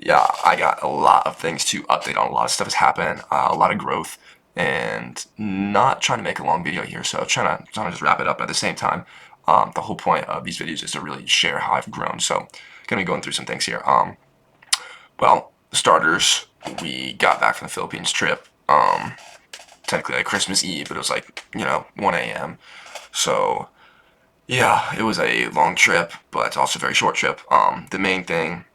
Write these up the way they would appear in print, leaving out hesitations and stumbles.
yeah, I got a lot of things to update on. A lot of stuff has happened, a lot of growth, and not trying to make a long video here. So trying to just wrap it up. At the same time, the whole point of these videos is to really share how I've grown. So gonna be going through some things here. Well, starters, we got back from the Philippines trip. Technically like Christmas Eve, but it was like 1 a.m. So yeah, it was a long trip, but also a very short trip. The main thing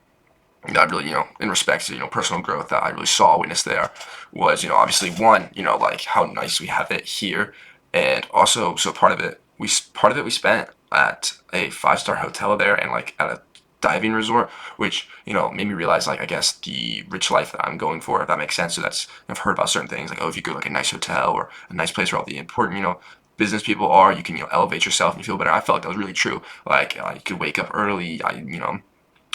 that I really, in respect to, personal growth that I really saw, witnessed there was, obviously one, like how nice we have it here. And also, so part of it we spent at a five-star hotel there and like at a diving resort, which, made me realize like, I guess the rich life that I'm going for, if that makes sense. So I've heard about certain things like, oh, if you go to like a nice hotel or a nice place where all the important, business people are, you can, elevate yourself and you feel better. I felt like that was really true. Like, you could wake up early,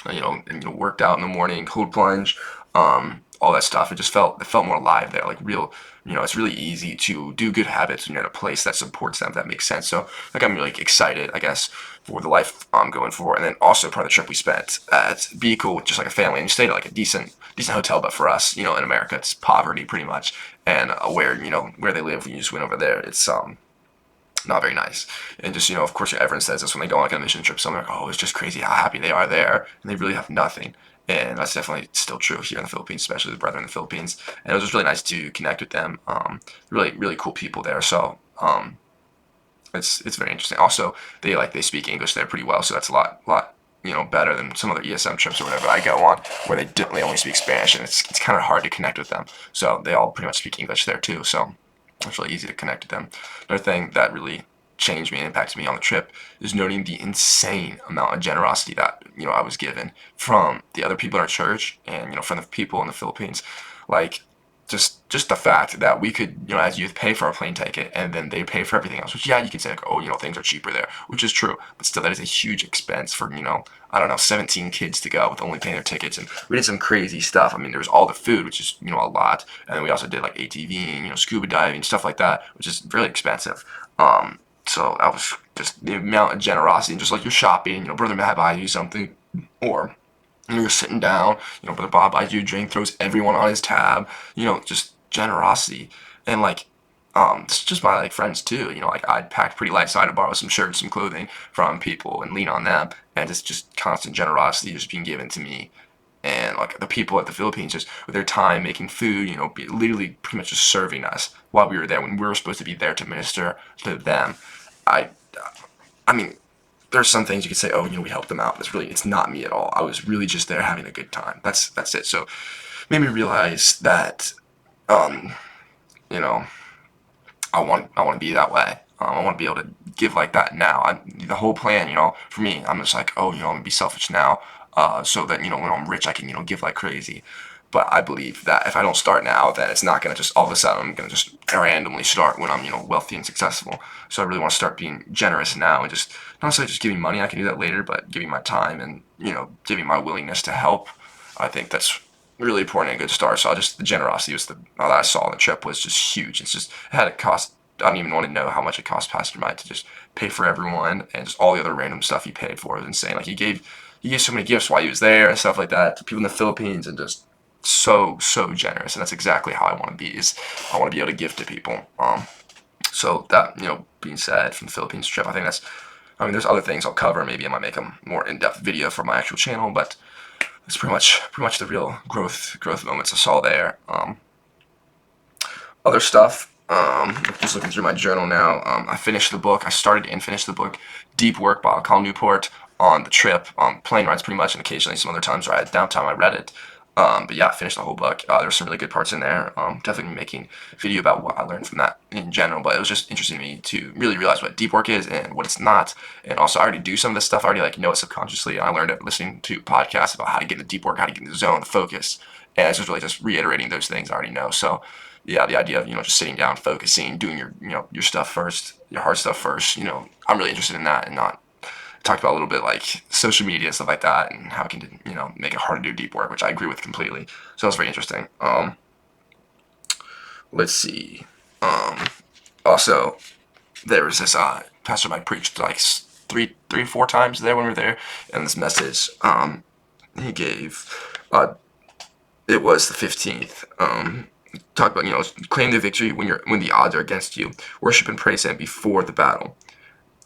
and worked out in the morning, cold plunge, all that stuff. It felt more alive there, like real. It's really easy to do good habits when you're at a place that supports them. If that makes sense. So like I'm really excited, I guess, for the life I'm going for. And then also part of the trip we spent at Bicol with just like a family, and we stayed at like a decent hotel. But for us, in America, it's poverty pretty much, and where they live, when you just went over there, it's not very nice. And just, of course, everyone says this when they go on like a mission trip. So I'm like, oh, it's just crazy how happy they are there. And they really have nothing. And that's definitely still true here in the Philippines, especially the brethren in the Philippines. And it was just really nice to connect with them. Really, really cool people there. So it's very interesting. Also, they speak English there pretty well. So that's a lot better than some other ESM trips or whatever I go on, where they only speak Spanish, and it's kind of hard to connect with them. So they all pretty much speak English there too. So it's really easy to connect with them. Another thing that really changed me and impacted me on the trip is noting the insane amount of generosity that I was given from the other people in our church and from the people in the Philippines. Like just the fact that we could as youth pay for our plane ticket and then they pay for everything else. Which yeah, you can say like, oh, things are cheaper there, which is true, but still that is a huge expense for I don't know, 17 kids to go with only paying their tickets. And we did some crazy stuff. I mean, there was all the food, which is a lot, and then we also did like ATVing, scuba diving, stuff like that, which is really expensive. So that was just the amount of generosity, and just like you're shopping, brother Matt buys you something, or you're sitting down, brother Bob buys you a drink, throws everyone on his tab, just generosity. And like it's just my like friends too. Like I'd pack pretty light, so I had to borrow some shirts, some clothing from people, and lean on them. And it's just constant generosity just being given to me. And like the people at the Philippines, just with their time making food, literally pretty much just serving us while we were there when we were supposed to be there to minister to them. I, I mean, there's some things you could say, oh, we helped them out. But it's not me at all. I was really just there having a good time. That's it. So it made me realize that, um, you know, I want to be that way. I want to be able to give like that now. The whole plan, for me, I'm just like, oh, I'm gonna be selfish now, so that when I'm rich, I can give like crazy. But I believe that if I don't start now, then it's not gonna just all of a sudden I'm gonna just randomly start when I'm wealthy and successful. So I really want to start being generous now and just not necessarily just giving money. I can do that later, but giving my time and giving my willingness to help. I think that's really important and a good start. So the generosity was that I saw on the trip was just huge. It had a cost. I don't even want to know how much it cost Pastor Mike to just pay for everyone and just all the other random stuff he paid for. It was insane. Like he gave so many gifts while he was there and stuff like that to people in the Philippines, and just so generous. And that's exactly how I want to be. Is I want to be able to give to people. So that being said, from the Philippines trip, I think that's. I mean, there's other things I'll cover. Maybe I might make a more in-depth video for my actual channel, but it's pretty much the real growth moments I saw there. Other stuff. Just looking through my journal now. I finished the book. I started and finished the book, Deep Work by Cal Newport, on the trip, on plane rides pretty much, and occasionally some other times where I had downtime, I read it. But yeah, I finished the whole book. There were some really good parts in there. Definitely making a video about what I learned from that in general. But it was just interesting to me to really realize what deep work is and what it's not. And also, I already do some of this stuff. I already know it subconsciously. And I learned it listening to podcasts about how to get in the deep work, how to get in the zone, the focus. And it's just really just reiterating those things I already know. So yeah, the idea of just sitting down, focusing, doing your stuff first, your hard stuff first. I'm really interested in that, and not talked about a little bit like social media and stuff like that, and how it can make it hard to do deep work, which I agree with completely. So that's very interesting. Let's see. Also, there was this Pastor Mike preached like three, 4 times there when we were there, and this message he gave. It was the 15th. Talk about, claim the victory when the odds are against you. Worship and praise Him before the battle.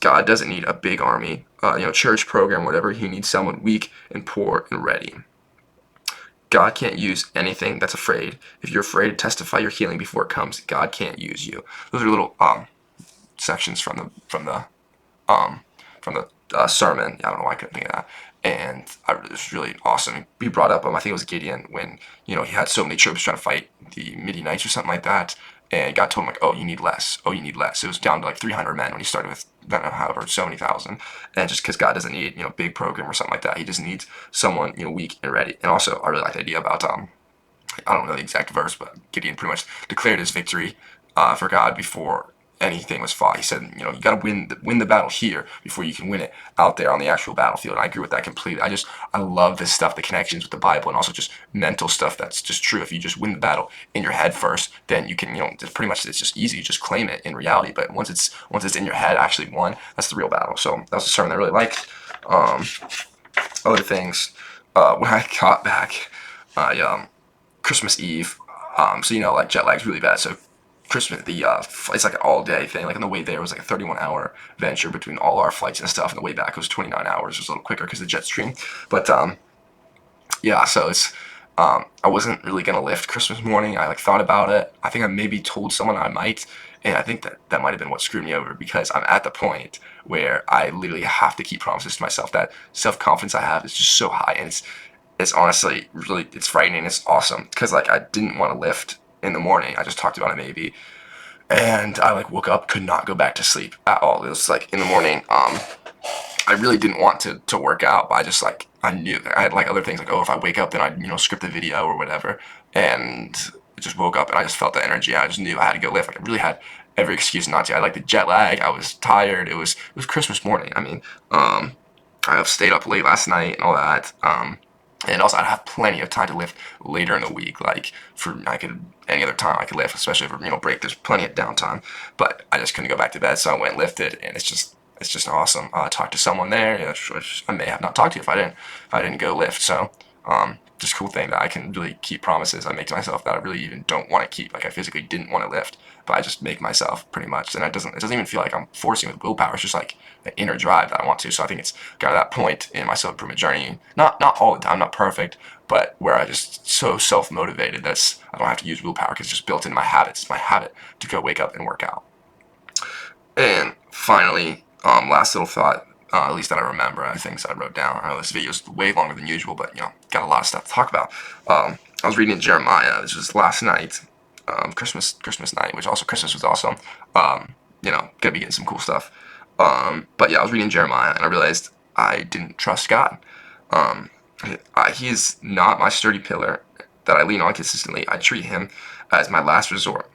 God doesn't need a big army, church program, whatever. He needs someone weak and poor and ready. God can't use anything that's afraid. If you're afraid to testify your healing before it comes, God can't use you. Those are little sections um, from the sermon. I don't know why I couldn't think of that. And it was really awesome. We brought up, I think it was Gideon, when he had so many troops trying to fight the Midianites or something like that, and God told him like, "Oh, you need less. Oh, you need less." It was down to like 300 men when he started with, I don't know, however, so many thousand. And just because God doesn't need big program or something like that, He just needs someone weak and ready. And also, I really like the idea about I don't know the exact verse, but Gideon pretty much declared his victory for God before anything was fought. He said, you got to win the battle here before you can win it out there on the actual battlefield. And I agree with that completely. I love this stuff, the connections with the Bible, and also just mental stuff that's just true. If you just win the battle in your head first, then you can, just pretty much, it's just easy. You just claim it in reality. But once it's in your head, actually won, that's the real battle. So that was a sermon I really liked. Other things, when I got back, I Christmas Eve. So like jet lag's really bad. So Christmas, it's like an all day thing. Like on the way there was like a 31-hour venture between all our flights and stuff. And the way back was 29 hours. It was a little quicker because of the jet stream. But yeah, so it's I wasn't really gonna lift Christmas morning. I like thought about it. I think I maybe told someone I might, and I think that might have been what screwed me over because I'm at the point where I literally have to keep promises to myself. That self confidence I have is just so high, and it's honestly really it's frightening. It's awesome because like I didn't want to lift in the morning. I just talked about it maybe, and I like woke up, could not go back to sleep at all. It was like in the morning. I really didn't want to work out, but I just like I knew I had like other things like, oh, if I wake up then I'd script a video or whatever, and I just woke up and I just felt the energy. I just knew I had to go lift. Like I really had every excuse not to. I had like the jet lag. I was tired. It was Christmas morning. I mean, I stayed up late last night and all that. And also I'd have plenty of time to lift later in the week. Like I could any other time I could lift, especially for break. There's plenty of downtime, but I just couldn't go back to bed, so I went and lifted, and it's just awesome. I talked to someone there, which I may have not talked to if I didn't go lift. So just a cool thing that I can really keep promises I make to myself that I really even don't want to keep. Like I physically didn't want to lift, but I just make myself pretty much, and it doesn't even feel like I'm forcing with willpower. It's just like the inner drive that I want to. So I think it's got to that point in my self improvement journey. Not all the time, not perfect, but where I just so self motivated that I don't have to use willpower because it's just built in my habits. It's my habit to go wake up and work out. And finally, last little thought, at least that I remember, things I wrote down. I know this video is way longer than usual, but got a lot of stuff to talk about. I was reading Jeremiah. This was last night, Christmas night, which also Christmas was awesome. Gonna be getting some cool stuff. But yeah, I was reading Jeremiah and I realized I didn't trust God. He is not my sturdy pillar that I lean on consistently. I treat Him as my last resort.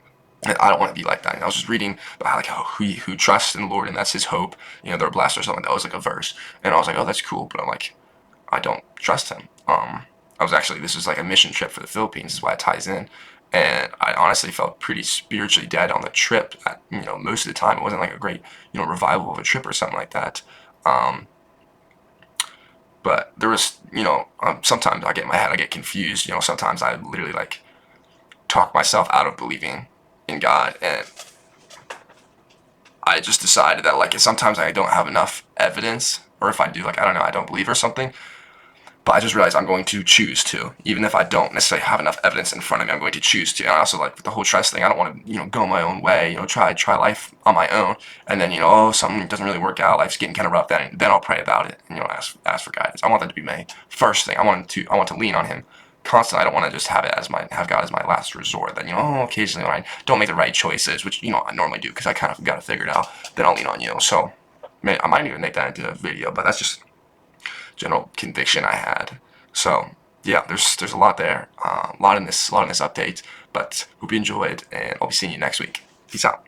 I don't want to be like that. I was just reading about like how who trusts in the Lord and that's his hope. They're blessed or something. That was like a verse, and I was like, oh, that's cool. But I'm like, I don't trust him. This was like a mission trip for the Philippines. Is why it ties in, and I honestly felt pretty spiritually dead on the trip. Most of the time it wasn't like a great revival of a trip or something like that. Um, but there was sometimes I get in my head, I get confused. Sometimes I literally like talk myself out of believing in God, and I just decided that like sometimes I don't have enough evidence, or if I do, like I don't know, I don't believe or something. But I just realized I'm going to choose to, even if I don't necessarily have enough evidence in front of me, I'm going to choose to. And I also like with the whole trust thing. I don't want to go my own way, try life on my own, and then oh something doesn't really work out, life's getting kind of rough. Then I'll pray about it and ask for guidance. I want that to be my first thing. I want to lean on Him constantly. I don't want to just have God as my last resort. Then occasionally when I don't make the right choices, which I normally do because I kind of got it figured out, then I'll lean on you. So I might even make that into a video, but that's just general conviction I had. So yeah, there's a lot there, a lot in this update. But hope you enjoyed, and I'll be seeing you next week. Peace out.